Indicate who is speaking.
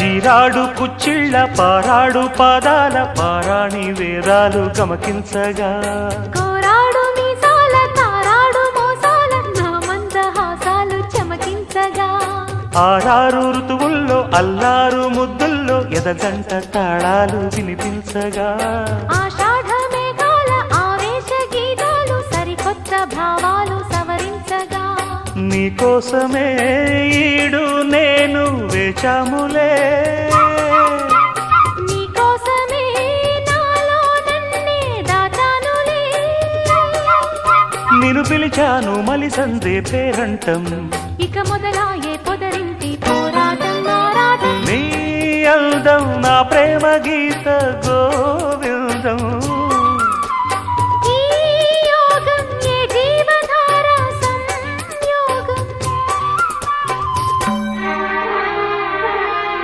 Speaker 1: జీరాడు కుచ్చిళ్ళ పారాడు పాదాల పారాణి వేదాలు గమకించగా
Speaker 2: కోరాడు మీసాల తారాడు మోసాల నా మందహాసాలు చమకించగా
Speaker 1: ఆరారు ఋతువుల్లో అల్లారు ముద్దుల్లో ఎదగంట తాళాలు వినిపించగా
Speaker 2: ఆషాఢ మేఘాల ఆవేశ గీతాలు సరికొత్త భావాలు సవరించగా
Speaker 1: నీకోసమే ఈడు నేను వేచాములే
Speaker 2: నీకోసమే నాలో నన్నే దాచానులే
Speaker 1: నిన్ను పిలిచాను మలిసందే పేరంటం
Speaker 2: ఇక మొదలాయే పొదరింటి పోరాటం ఆరాటం
Speaker 1: నీ